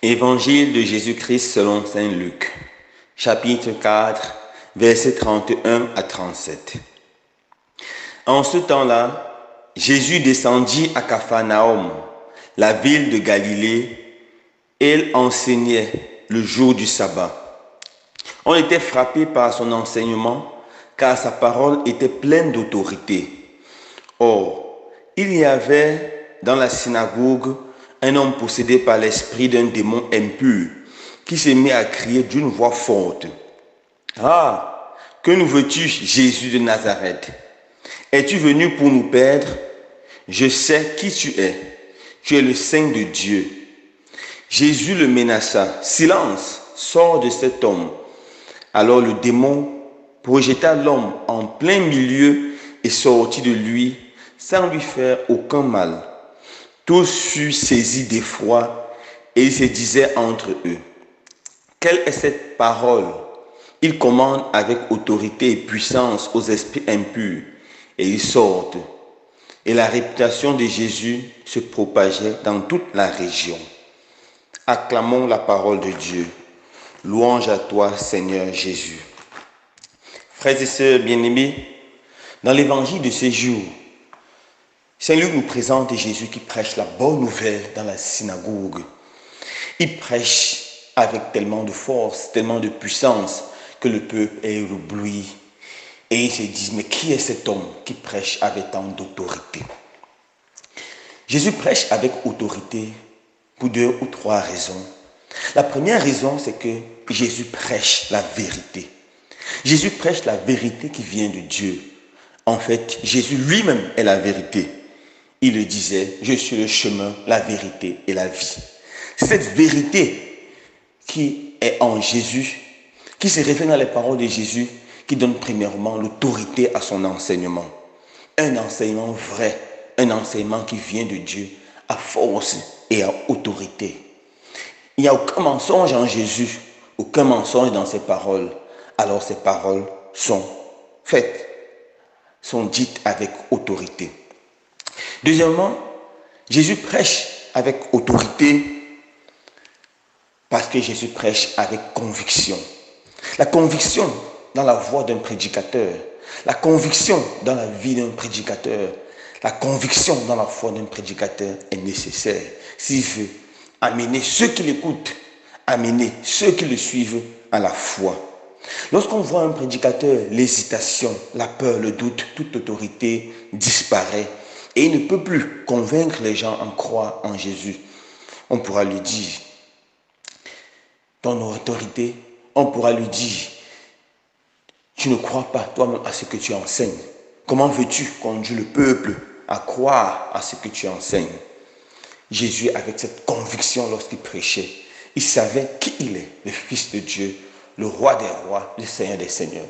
Évangile de Jésus-Christ selon saint Luc, chapitre 4, versets 31 à 37. En ce temps-là, Jésus descendit à Capharnaüm, la ville de Galilée, et il enseignait le jour du sabbat. On était frappé par son enseignement, car sa parole était pleine d'autorité. Or, il y avait dans la synagogue un homme possédé par l'esprit d'un démon impur, qui se mit à crier d'une voix forte. « Ah, que nous veux-tu, Jésus de Nazareth? Es-tu venu pour nous perdre? Je sais qui tu es. Tu es le Saint de Dieu. » Jésus le menaça. « Silence, sors de cet homme. » Alors le démon projeta l'homme en plein milieu et sortit de lui sans lui faire aucun mal. Tous furent saisis d'effroi et ils se disaient entre eux: « Quelle est cette parole? Il commande avec autorité et puissance aux esprits impurs et ils sortent. » Et la réputation de Jésus se propageait dans toute la région. Acclamons la parole de Dieu. Louange à toi, Seigneur Jésus. Frères et sœurs bien-aimés, dans l'évangile de ce jour, Saint Luc nous présente Jésus qui prêche la bonne nouvelle dans la synagogue. Il prêche avec tellement de force, tellement de puissance que le peuple est ébloui. Et ils se disent, mais qui est cet homme qui prêche avec tant d'autorité? Jésus prêche avec autorité pour 2 ou 3 raisons. La première raison, c'est que Jésus prêche la vérité. Jésus prêche la vérité qui vient de Dieu. En fait, Jésus lui-même est la vérité. Il le disait, je suis le chemin, la vérité et la vie. C'est cette vérité qui est en Jésus, qui se révèle dans les paroles de Jésus, qui donne premièrement l'autorité à son enseignement. Un enseignement vrai, un enseignement qui vient de Dieu à force et à autorité. Il n'y a aucun mensonge en Jésus, aucun mensonge dans ses paroles. Alors ces paroles sont faites, sont dites avec autorité. Deuxièmement, Jésus prêche avec autorité parce que Jésus prêche avec conviction. La conviction dans la voix d'un prédicateur, la conviction dans la vie d'un prédicateur, la conviction dans la foi d'un prédicateur est nécessaire s'il veut amener ceux qui l'écoutent, amener ceux qui le suivent à la foi. Lorsqu'on voit un prédicateur, l'hésitation, la peur, le doute, toute autorité disparaît et il ne peut plus convaincre les gens en croire en Jésus. On pourra lui dire ton autorité, on pourra lui dire tu ne crois pas toi-même à ce que tu enseignes. Comment veux-tu conduire le peuple à croire à ce que tu enseignes? Jésus, avec cette conviction lorsqu'il prêchait, il savait qui il est, le Fils de Dieu, le Roi des rois, le Seigneur des seigneurs.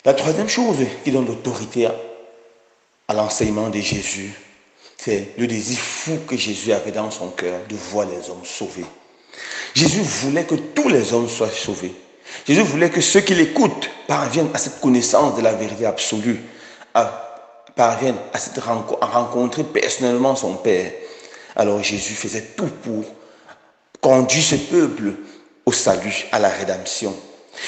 La troisième chose qui donne l'autorité à l'enseignement de Jésus, c'est le désir fou que Jésus avait dans son cœur de voir les hommes sauvés. Jésus voulait que tous les hommes soient sauvés. Jésus voulait que ceux qui l'écoutent parviennent à cette connaissance de la vérité absolue, parviennent à rencontrer personnellement son Père. Alors Jésus faisait tout pour conduire ce peuple au salut, à la rédemption.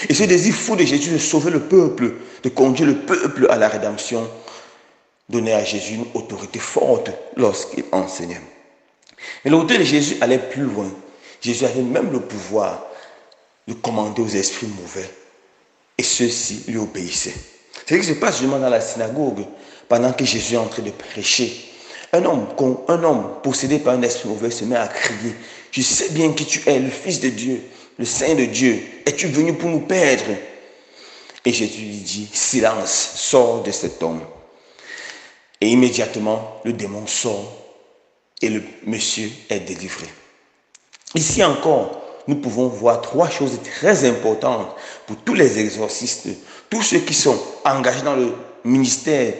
Et ce désir fou de Jésus de sauver le peuple, de conduire le peuple à la rédemption, donnait à Jésus une autorité forte lorsqu'il enseignait. Mais l'autorité de Jésus allait plus loin. Jésus avait même le pouvoir de commander aux esprits mauvais. Et ceux-ci lui obéissaient. C'est ce qui se passe justement dans la synagogue, pendant que Jésus est en train de prêcher. Un homme possédé par un esprit mauvais se met à crier: « Je sais bien qui tu es, le Fils de Dieu, le Saint de Dieu. Es-tu venu pour nous perdre? » Et Jésus lui dit: « Silence, sors de cet homme. » Et immédiatement, le démon sort et le monsieur est délivré. Ici encore, nous pouvons voir 3 choses très importantes pour tous les exorcistes, tous ceux qui sont engagés dans le ministère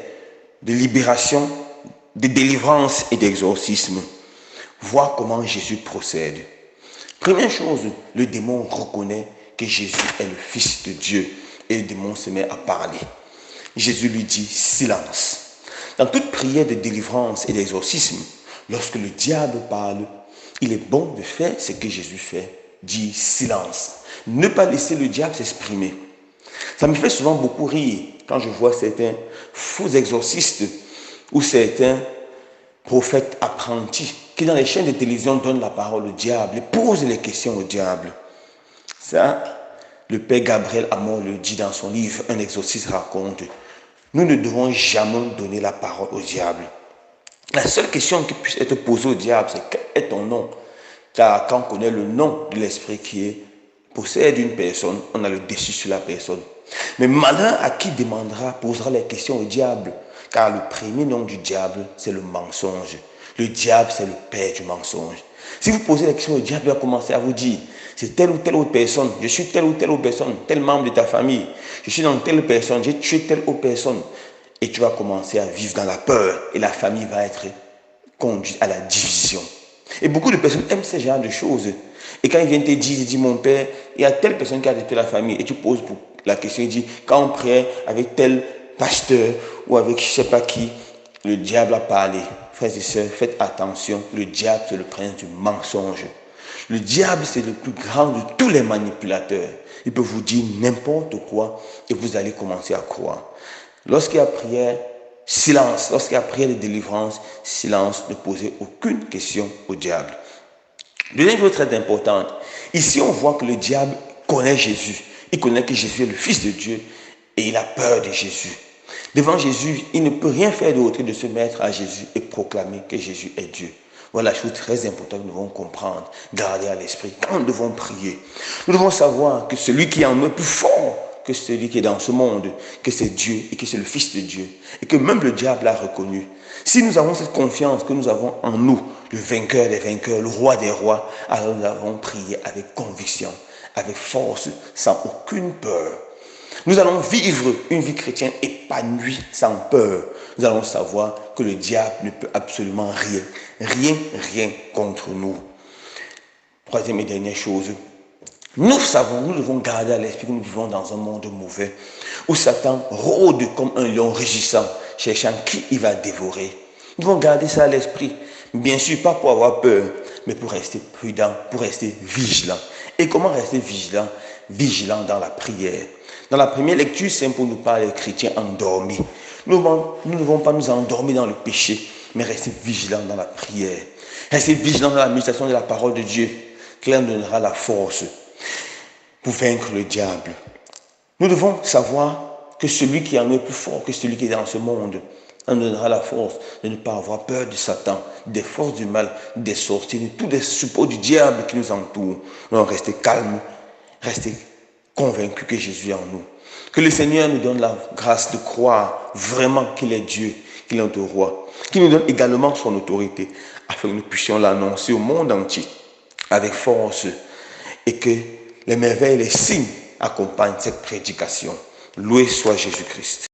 de libération, de délivrance et d'exorcisme. Voir comment Jésus procède. Première chose, le démon reconnaît que Jésus est le Fils de Dieu et le démon se met à parler. Jésus lui dit: silence. Dans toute prière de délivrance et d'exorcisme, lorsque le diable parle, il est bon de faire ce que Jésus fait, dire silence. Ne pas laisser le diable s'exprimer. Ça me fait souvent beaucoup rire quand je vois certains faux exorcistes ou certains prophètes apprentis qui dans les chaînes de télévision donnent la parole au diable et posent les questions au diable. Ça, le Père Gabriel Amor le dit dans son livre, Un exorciste raconte. Nous ne devons jamais donner la parole au diable. La seule question qui puisse être posée au diable, c'est quel est ton nom? Car quand on connaît le nom de l'esprit qui possède une personne, on a le dessus sur la personne. Mais malin à qui posera les questions au diable, car le premier nom du diable, c'est le mensonge. Le diable, c'est le père du mensonge. Si vous posez la question au diable, il va commencer à vous dire, c'est telle ou telle autre personne, je suis telle ou telle autre personne, tel membre de ta famille, je suis dans telle personne, j'ai tué telle autre personne. Et tu vas commencer à vivre dans la peur et la famille va être conduite à la division. Et beaucoup de personnes aiment ce genre de choses. Et quand ils viennent te dire, ils disent, mon père, il y a telle personne qui a détruit la famille. Et tu poses la question, il dit, quand on priait avec tel pasteur ou avec je ne sais pas qui, le diable a parlé. Frères et sœurs, faites attention, le diable c'est le prince du mensonge. Le diable c'est le plus grand de tous les manipulateurs. Il peut vous dire n'importe quoi et vous allez commencer à croire. Lorsqu'il y a prière, silence. Lorsqu'il y a prière de délivrance, silence, ne posez aucune question au diable. Deuxième chose très importante, ici on voit que le diable connaît Jésus. Il connaît que Jésus est le Fils de Dieu et il a peur de Jésus. Devant Jésus, il ne peut rien faire d'autre que de se mettre à Jésus et proclamer que Jésus est Dieu. Voilà la chose très importante que nous devons comprendre, garder à l'esprit. Quand nous devons prier, nous devons savoir que celui qui est en nous est plus fort que celui qui est dans ce monde, que c'est Dieu et que c'est le Fils de Dieu. Et que même le diable l'a reconnu. Si nous avons cette confiance que nous avons en nous, le vainqueur des vainqueurs, le roi des rois, alors nous avons prié avec conviction, avec force, sans aucune peur. Nous allons vivre une vie chrétienne épanouie, sans peur. Nous allons savoir que le diable ne peut absolument rien contre nous. Troisième et dernière chose, nous devons garder à l'esprit que nous vivons dans un monde mauvais, où Satan rôde comme un lion rugissant, cherchant qui il va dévorer. Nous devons garder ça à l'esprit. Bien sûr, pas pour avoir peur, mais pour rester prudent, pour rester vigilant. Et comment rester vigilant? Vigilant dans la prière. Dans la première lecture, c'est pour nous parler des chrétiens endormis. Nous ne devons pas nous endormir dans le péché, mais rester vigilants dans la prière. Rester vigilants dans la méditation de la parole de Dieu, qui nous donnera la force pour vaincre le diable. Nous devons savoir que celui qui en est plus fort que celui qui est dans ce monde, on nous donnera la force de ne pas avoir peur de Satan, des forces du mal, des sorciers, de tous les suppôts du diable qui nous entourent. Nous devons rester calmes, rester convaincus que Jésus est en nous. Que le Seigneur nous donne la grâce de croire vraiment qu'il est Dieu, qu'il est notre roi, qu'il nous donne également son autorité, afin que nous puissions l'annoncer au monde entier avec force et que les merveilles et les signes accompagnent cette prédication. Loué soit Jésus-Christ.